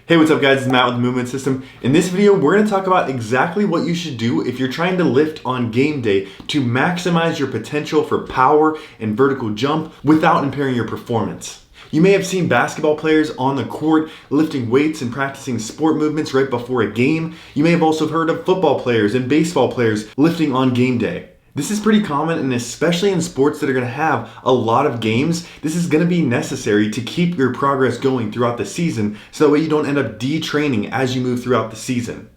Hey, what's up guys, it's Matt with the Movement System. In this video, we're going to talk about exactly what you should do if you're trying to lift on game day to maximize your potential for power and vertical jump without impairing your performance. You may have seen basketball players on the court lifting weights and practicing sport movements right before a game. You may have also heard of football players and baseball players lifting on game day. This is pretty common, and especially in sports that are going to have a lot of games, this is going to be necessary to keep your progress going throughout the season so that way you don't end up detraining as you move throughout the season.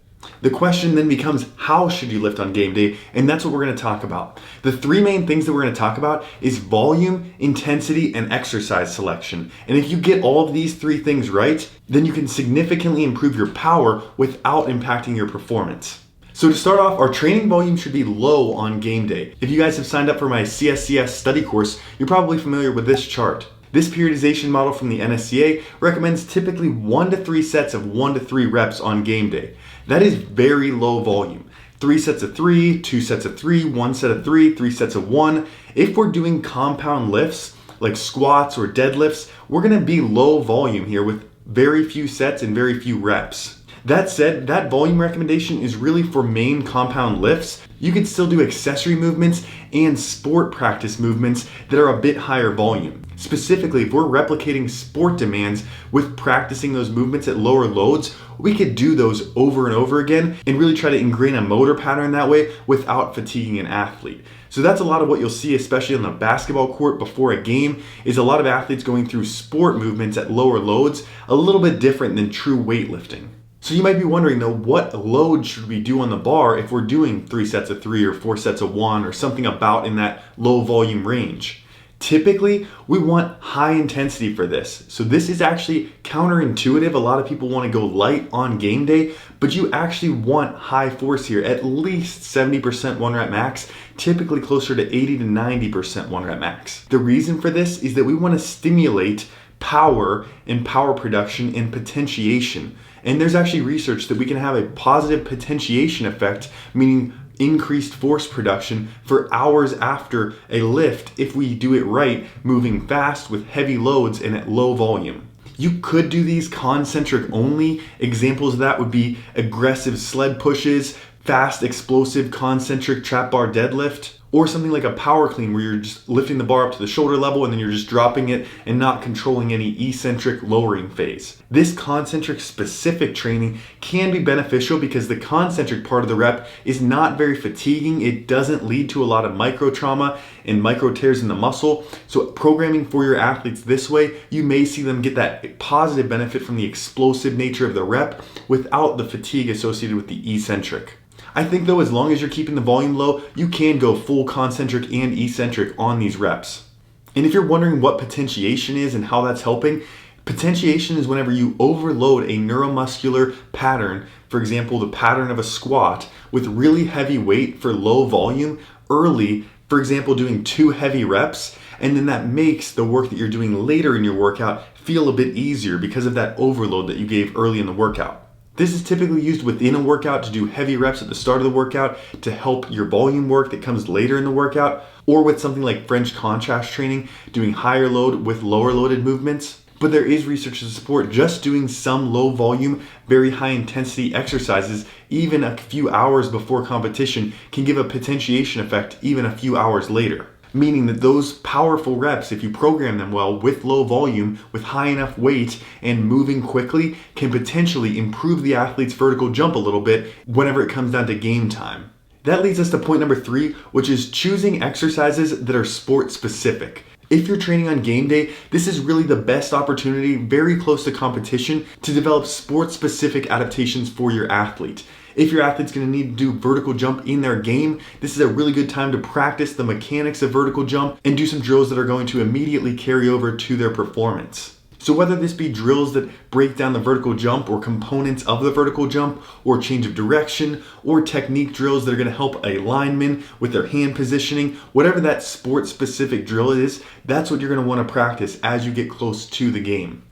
The question then becomes, how should you lift on game day? And that's what we're going to talk about. The three main things that we're going to talk about is volume, intensity, and exercise selection. And if you get all of these three things right, then you can significantly improve your power without impacting your performance. So to start off, our training volume should be low on game day. If you guys have signed up for my CSCS study course, you're probably familiar with this chart. This periodization model from the NSCA recommends typically 1 to 3 sets of 1 to 3 reps on game day. That is very low volume. 3 sets of 3, 2 sets of 3, 1 set of 3, 3 sets of 1. If we're doing compound lifts like squats or deadlifts, we're gonna be low volume here with very few sets and very few reps. That said, that volume recommendation is really for main compound lifts. You can still do accessory movements and sport practice movements that are a bit higher volume. Specifically, if we're replicating sport demands with practicing those movements at lower loads, we could do those over and over again and really try to ingrain a motor pattern that way without fatiguing an athlete. So that's a lot of what you'll see, especially on the basketball court before a game, is a lot of athletes going through sport movements at lower loads, a little bit different than true weightlifting. So you might be wondering though, what load should we do on the bar if we're doing 3 sets of 3 or 4 sets of 1 or something about in that low volume range? Typically, we want high intensity for this. So this is actually counterintuitive. A lot of people want to go light on game day, but you actually want high force here, at least 70% 1 rep max, typically closer to 80 to 90% 1 rep max. The reason for this is that we want to stimulate power and power production and potentiation. And there's actually research that we can have a positive potentiation effect, meaning increased force production for hours after a lift if we do it right, moving fast with heavy loads and at low volume. You could do these concentric only. Examples of that would be aggressive sled pushes, fast explosive concentric trap bar deadlift, or something like a power clean where you're just lifting the bar up to the shoulder level and then you're just dropping it and not controlling any eccentric lowering phase. This concentric specific training can be beneficial because the concentric part of the rep is not very fatiguing. It doesn't lead to a lot of micro trauma and micro tears in the muscle. So programming for your athletes this way, you may see them get that positive benefit from the explosive nature of the rep without the fatigue associated with the eccentric. I think though, as long as you're keeping the volume low, you can go full concentric and eccentric on these reps. And if you're wondering what potentiation is and how that's helping, potentiation is whenever you overload a neuromuscular pattern, for example, the pattern of a squat, with really heavy weight for low volume early, for example, doing 2 heavy reps, and then that makes the work that you're doing later in your workout feel a bit easier because of that overload that you gave early in the workout. This is typically used within a workout to do heavy reps at the start of the workout to help your volume work that comes later in the workout, or with something like French contrast training, doing higher load with lower loaded movements. But there is research to support just doing some low volume, very high intensity exercises, even a few hours before competition, can give a potentiation effect even a few hours later. Meaning that those powerful reps, if you program them well with low volume, with high enough weight and moving quickly, can potentially improve the athlete's vertical jump a little bit whenever it comes down to game time. That leads us to point number 3, which is choosing exercises that are sport specific. If you're training on game day, this is really the best opportunity, very close to competition, to develop sport specific adaptations for your athlete. If your athlete's going to need to do vertical jump in their game, this is a really good time to practice the mechanics of vertical jump and do some drills that are going to immediately carry over to their performance. So whether this be drills that break down the vertical jump or components of the vertical jump, or change of direction, or technique drills that are going to help a lineman with their hand positioning, whatever that sport specific drill is, that's what you're going to want to practice as you get close to the game.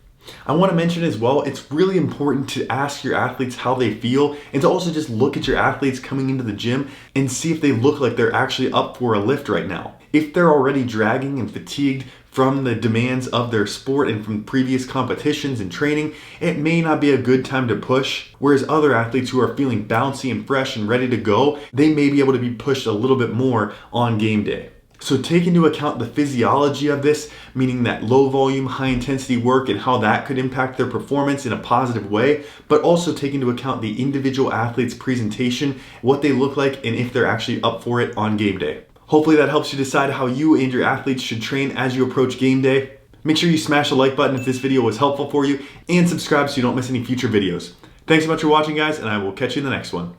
I want to mention as well, it's really important to ask your athletes how they feel and to also just look at your athletes coming into the gym and see if they look like they're actually up for a lift right now. If they're already dragging and fatigued from the demands of their sport and from previous competitions and training, it may not be a good time to push. Whereas other athletes who are feeling bouncy and fresh and ready to go, they may be able to be pushed a little bit more on game day. So take into account the physiology of this, meaning that low volume, high intensity work and how that could impact their performance in a positive way, but also take into account the individual athlete's presentation, what they look like, and if they're actually up for it on game day. Hopefully that helps you decide how you and your athletes should train as you approach game day. Make sure you smash the like button if this video was helpful for you, and subscribe so you don't miss any future videos. Thanks so much for watching, guys, and I will catch you in the next one.